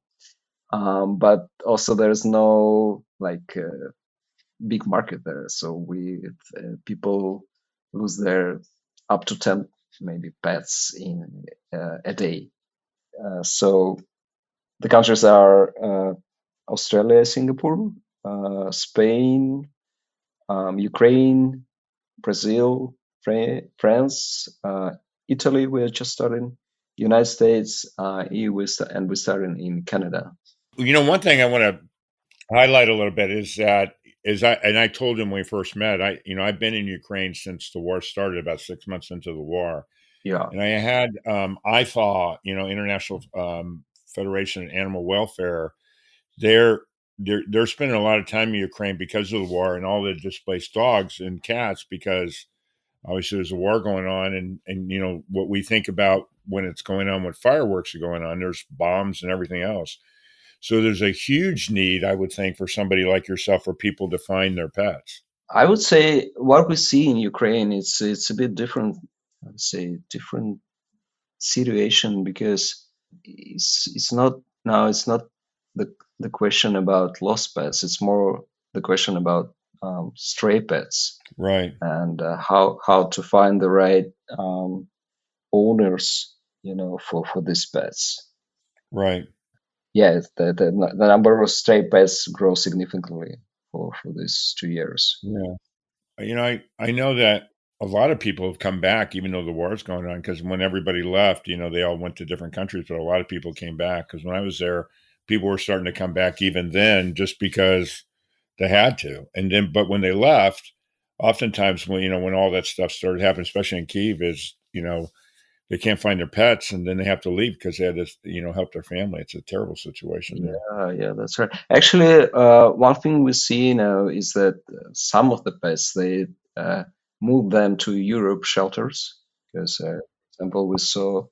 But also there's no like big market there, so people lose their up to 10 maybe pets in a day. So the countries are Australia, Singapore, Spain, Ukraine, Brazil, France, Italy. We're just starting. United States, EU, and we're starting in Canada. One thing I want to highlight a little bit is that I told him when we first met, I've been in Ukraine since the war started, about 6 months into the war. Yeah. And I had IFAW, International Federation of Animal Welfare. They're spending a lot of time in Ukraine because of the war and all the displaced dogs and cats, because obviously there's a war going on, and what we think about when it's going on, when fireworks are going on, there's bombs and everything else. So there's a huge need, I would think, for somebody like yourself, for people to find their pets. I would say what we see in Ukraine, it's a bit different. I would say different situation, because it's not the question about lost pets. It's more the question about stray pets, Right? And how to find the right owners, for these pets. Right. Yeah, the number of stray pets grows significantly for these 2 years. Yeah. I know that a lot of people have come back, even though the war is going on, because when everybody left, they all went to different countries, but a lot of people came back because when I was there, people were starting to come back even then just because they had to. And then, but when they left, oftentimes when all that stuff started happening, especially in Kyiv, is, they can't find their pets and then they have to leave because they had to, help their family. It's a terrible situation there. Yeah, that's right. Actually, one thing we see now is that some of the pets, they move them to Europe shelters because, for example, we saw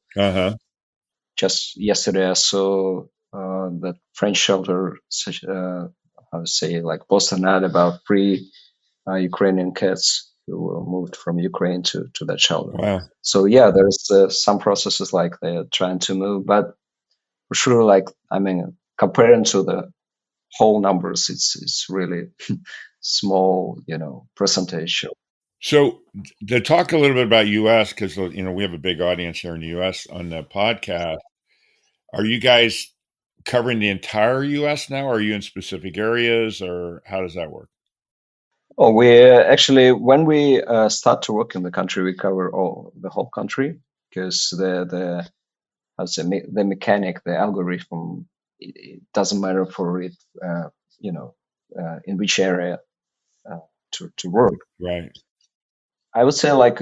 just yesterday I saw that French shelter, such how to say, like post an ad about three Ukrainian cats who were moved from Ukraine to that shelter. Wow. So yeah, there's some processes like they're trying to move, but for sure, like I mean, comparing to the whole numbers, it's really small, percentage. So to talk a little bit about US, because we have a big audience here in the US on the podcast. Are you guys covering the entire US now? Are you in specific areas, or how does that work? Oh, we actually, when we start to work in the country, we cover the whole country because the how's the mechanic, the algorithm, it doesn't matter for it, in which area to work. Right. I would say like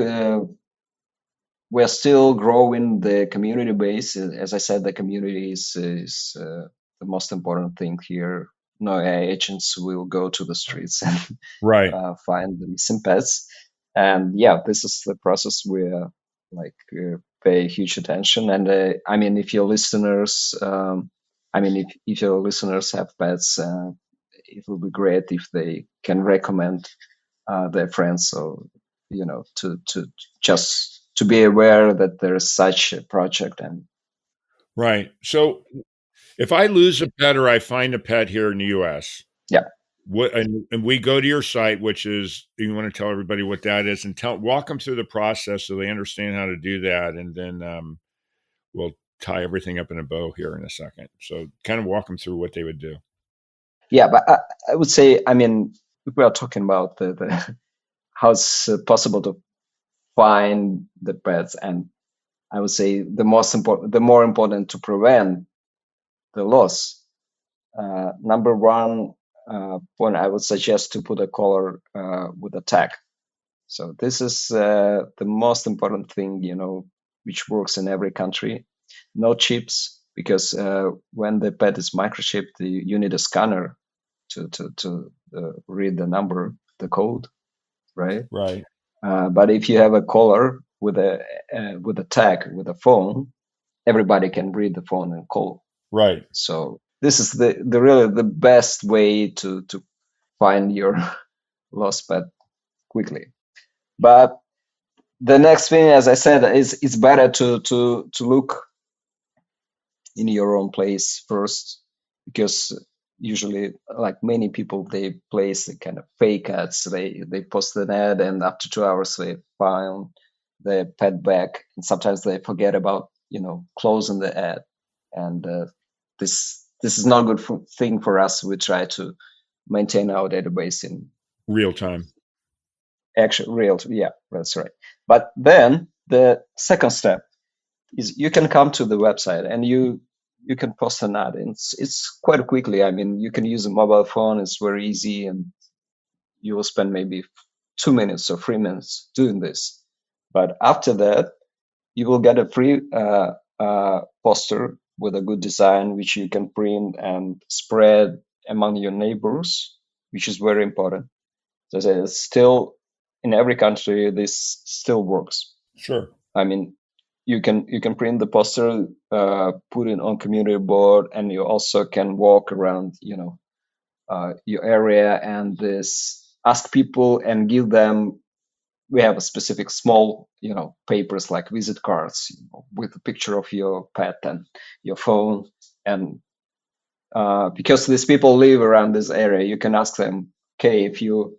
we're still growing the community base. As I said, the community is the most important thing here. No AI agents will go to the streets and Right. find the missing pets. And yeah, this is the process where like pay huge attention. And I mean, if your listeners, if your listeners have pets, it would be great if they can recommend their friends. So to just to be aware that there is such a project. And Right. So if I lose a pet or I find a pet here in the US, yeah. And we go to your site, which is, you want to tell everybody what that is and walk them through the process so they understand how to do that. And then we'll tie everything up in a bow here in a second. So kind of walk them through what they would do. Yeah, but I would say, I mean, if we are talking about the how it's possible to find the pets, and I would say the more important to prevent the loss. Number one point, I would suggest to put a collar with a tag. So this is the most important thing, which works in every country. No chips, because when the pet is microchipped, you need a scanner to read the number, the code, right? Right. But if you have a collar with a tag with a phone, everybody can read the phone and call. Right. So this is the really the best way to find your lost pet quickly. But the next thing, as I said, is it's better to look in your own place first, because usually, like many people, they place the kind of fake ads. They post an ad, and after 2 hours they find the pet back, and sometimes they forget about closing the ad. And this is not a good thing for us. We try to maintain our database in real time. Yeah, that's right. But then the second step is you can come to the website and you can post an ad. And it's quite quickly. I mean, you can use a mobile phone. It's very easy, and you will spend maybe 2 minutes or 3 minutes doing this. But after that, you will get a free poster with a good design, which you can print and spread among your neighbors, which is very important. So it's still in every country, this still works. Sure. I mean, you can print the poster, put it on community board, and you also can walk around, your area and ask people and give them. We have a specific small, papers like visit cards with a picture of your pet and your phone. And because these people live around this area, you can ask them, okay, if you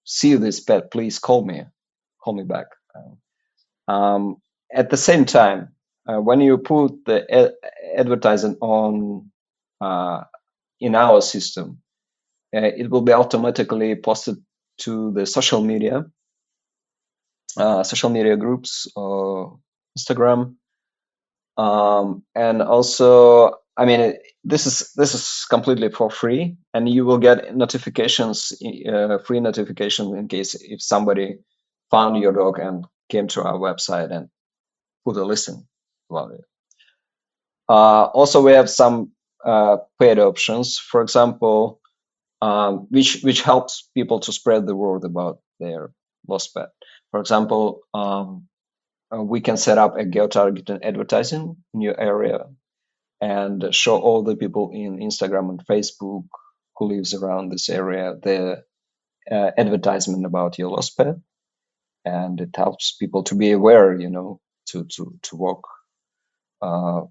see this pet, please call me back. At the same time, when you put the advertising on in our system, it will be automatically posted to the social media. social media groups or Instagram. And also, I mean, this is completely for free, and you will get notifications, free notification in case if somebody found your dog and came to our website and put a listen about it. Also, we have some paid options, for example, which helps people to spread the word about their lost pet. For example, we can set up a geo-targeted advertising in your area and show all the people in Instagram and Facebook who lives around this area the advertisement about your lost pet, and it helps people to be aware, to walk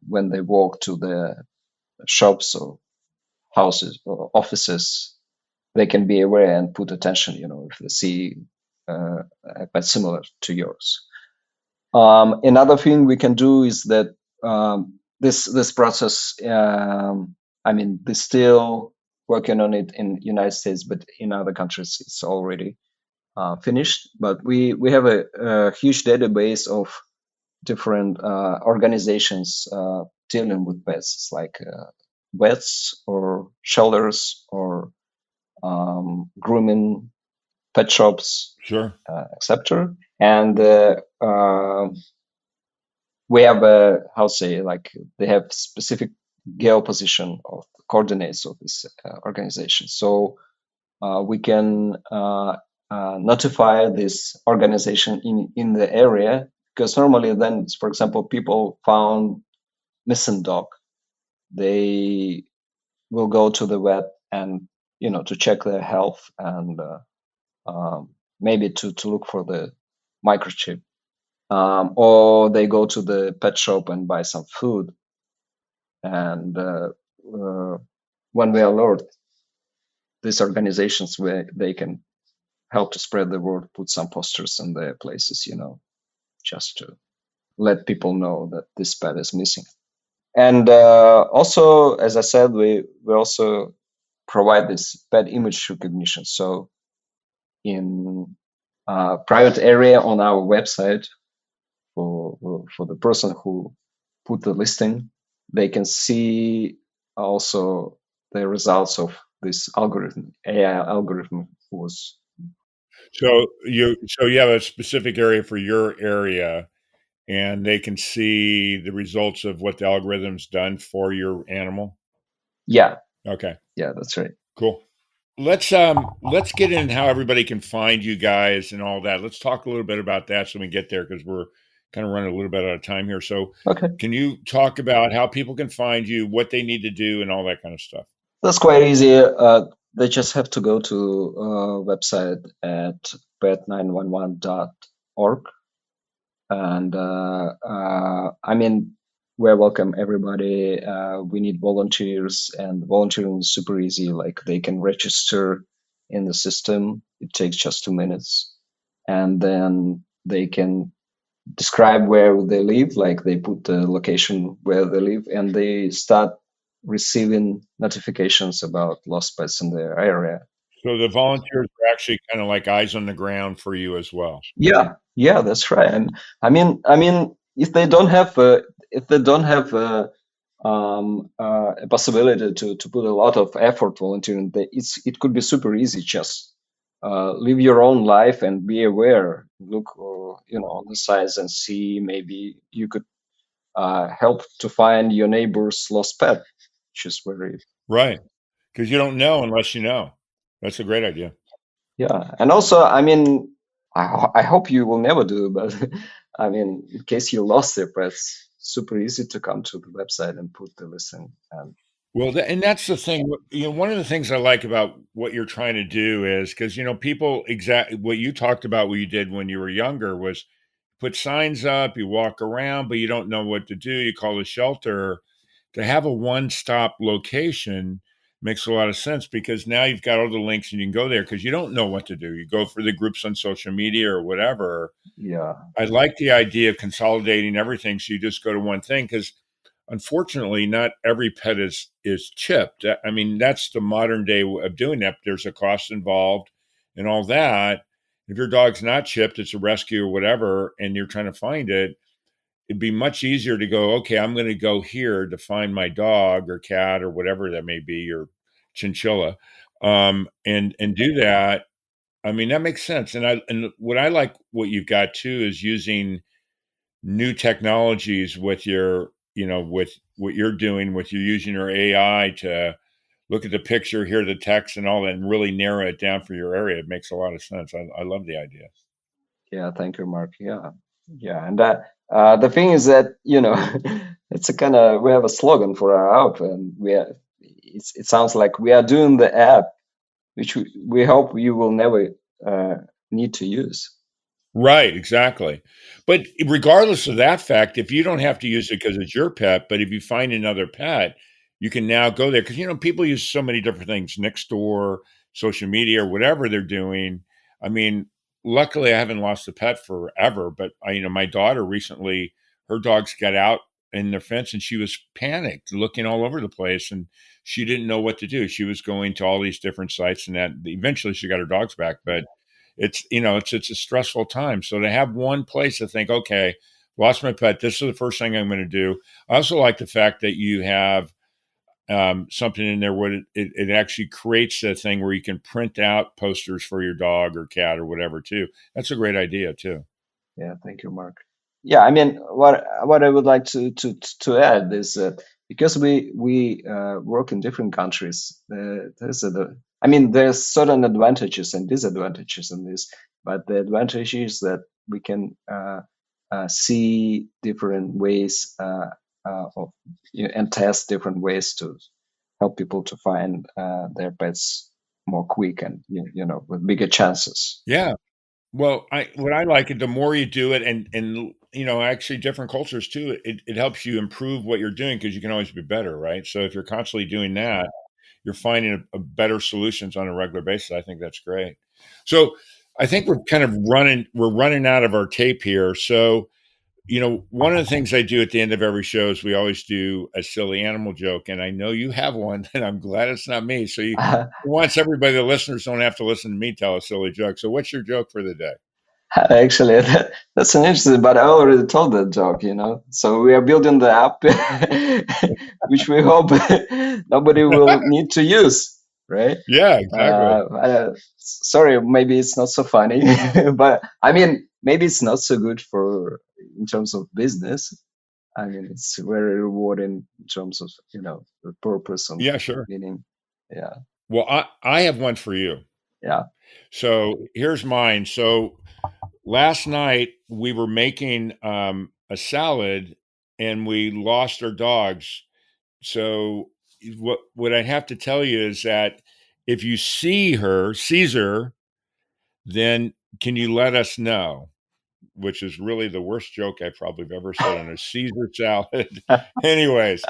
when they walk to the shops or houses or offices, they can be aware and put attention, if they see a pet similar to yours. Another thing we can do is that this process, they're still working on it in United States, but in other countries it's already finished. But we have a huge database of different organizations dealing with pets. It's like vets or shelters or grooming, pet shops, Sure. etc. And we have they have specific geo position of coordinates of this organization. So we can notify this organization in the area, because normally then, for example, people found missing dog, they will go to the vet and to check their health and maybe to look for the microchip, or they go to the pet shop and buy some food, and when we alert these organizations, where they can help to spread the word, put some posters in their places, just to let people know that this pet is missing. And also, as I said, we also provide this pet image recognition. So in private area on our website, for the person who put the listing, they can see also the results of this algorithm, AI algorithm was. So you have a specific area for your area, and they can see the results of what the algorithm's done for your animal. Yeah. Okay. Yeah, that's right. Cool. Let's get in how everybody can find you guys and all that. Let's talk a little bit about that so we get there, because we're kind of running a little bit out of time here. So Okay. Can you talk about how people can find you, what they need to do, and all that kind of stuff? That's quite easy. They just have to go to website at PET911.org, and we're welcome everybody. We need volunteers, and volunteering is super easy. Like, they can register in the system. It takes just 2 minutes, and then they can describe where they live, like they put the location where they live, and they start receiving notifications about lost pets in their area. So the volunteers are actually kind of like eyes on the ground for you as well. Yeah, that's right. And if they don't have a possibility to put a lot of effort volunteering, it could be super easy. Just live your own life and be aware. Look, on the sides and see, maybe you could help to find your neighbor's lost pet, which is very right, because you don't know unless you know. That's a great idea. Yeah, and also, I hope you will never do, but in case you lost their pets, super easy to come to the website and put the listing. Well, and that's the thing. One of the things I like about what you're trying to do is, because people, exactly what you talked about, what you did when you were younger was put signs up, you walk around, but you don't know what to do. You call a shelter. To have a one-stop location makes a lot of sense, because now you've got all the links and you can go there, because you don't know what to do. You go for the groups on social media or whatever. Yeah. I like the idea of consolidating everything, so you just go to one thing, because unfortunately not every pet is chipped. That's the modern day of doing that. There's a cost involved and all that. If your dog's not chipped, it's a rescue or whatever, and you're trying to find it, it'd be much easier to go, okay, I'm going to go here to find my dog or cat or whatever that may be, or chinchilla, and do that. I mean, that makes sense. And what I like what you've got too is using new technologies with your, with what you're doing, with you using your AI to look at the picture, hear the text and all that, and really narrow it down for your area. It makes a lot of sense. I love the idea. Yeah, thank you, Mark. Yeah, yeah, and the thing is that it's a kind of, we have a slogan for our app, and it sounds like we are doing the app, which we hope you will never need to use. Right, exactly. But regardless of that fact, if you don't have to use it because it's your pet, but if you find another pet, you can now go there because people use so many different things, next door, social media, or whatever they're doing. I mean, luckily I haven't lost a pet forever, but my daughter recently, her dogs got out in the fence and she was panicked, looking all over the place, and she didn't know what to do. She was going to all these different sites, and that eventually she got her dogs back, but it's a stressful time. So to have one place to think, okay, lost my pet, this is the first thing I'm going to do. I also like the fact that you have something in there where it actually creates a thing where you can print out posters for your dog or cat or whatever too. That's a great idea too. Yeah, thank you, Mark. Yeah, I mean, what I would like to add is because we work in different countries, there's certain advantages and disadvantages in this, but the advantage is that we can see different ways and test different ways to help people to find their pets more quick and with bigger chances. Yeah. Well, what I like it, the more you do it, and actually different cultures too, it helps you improve what you're doing because you can always be better, right? So if you're constantly doing that, you're finding a better solutions on a regular basis. I think that's great. So I think we're kind of running out of our tape here. So, one of the things I do at the end of every show is we always do a silly animal joke. And I know you have one, and I'm glad it's not me. So you wants everybody, the listeners don't have to listen to me tell a silly joke. So what's your joke for the day? Actually, that's an interesting, but I already told that joke, So we are building the app, which we hope nobody will need to use, right? Yeah, exactly. Sorry, maybe it's not so funny, but I mean, maybe it's not so good in terms of business. I mean, it's very rewarding in terms of, the purpose and Yeah, sure. meaning. Yeah. Well, I have one for you. Yeah. So here's mine. So last night we were making a salad and we lost our dogs. So what I have to tell you is that if you sees her, then can you let us know? Which is really the worst joke I probably have ever said on a Caesar salad. Anyways,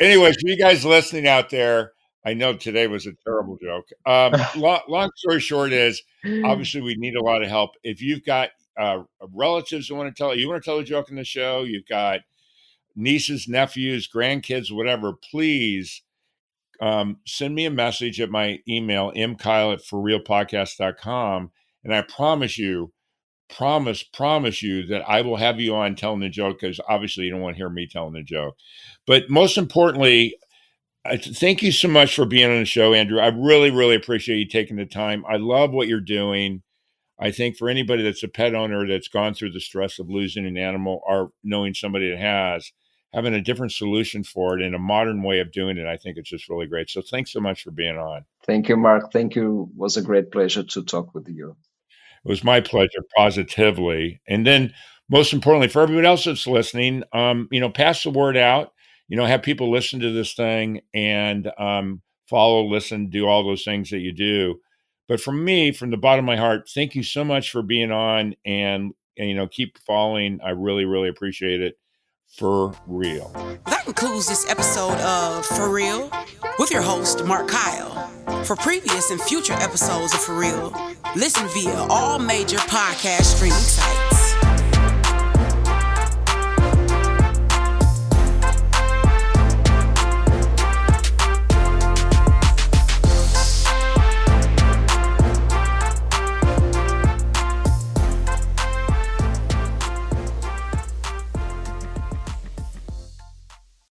you guys listening out there, I know today was a terrible joke. Long story short is, obviously we need a lot of help. If you've got relatives who want to tell the joke in the show, you've got nieces, nephews, grandkids, whatever, please send me a message at my email, mkyle@thefurrealpodcast.com. And I promise you that I will have you on telling the joke, because obviously you don't want to hear me telling the joke. But most importantly, thank you so much for being on the show, Andrew. I really, really appreciate you taking the time. I love what you're doing. I think for anybody that's a pet owner that's gone through the stress of losing an animal, or knowing somebody that has, having a different solution for it and a modern way of doing it, I think it's just really great. So thanks so much for being on. Thank you, Mark. Thank you. It was a great pleasure to talk with you. It was my pleasure, positively. And then most importantly, for everybody else that's listening, pass the word out, have people listen to this thing and follow, listen, do all those things that you do. But from me, from the bottom of my heart, thank you so much for being on and keep following. I really, really appreciate it. For real. That concludes this episode of For Real with your host, Mark Kyle. For previous and future episodes of For Real, listen via all major podcast streaming sites.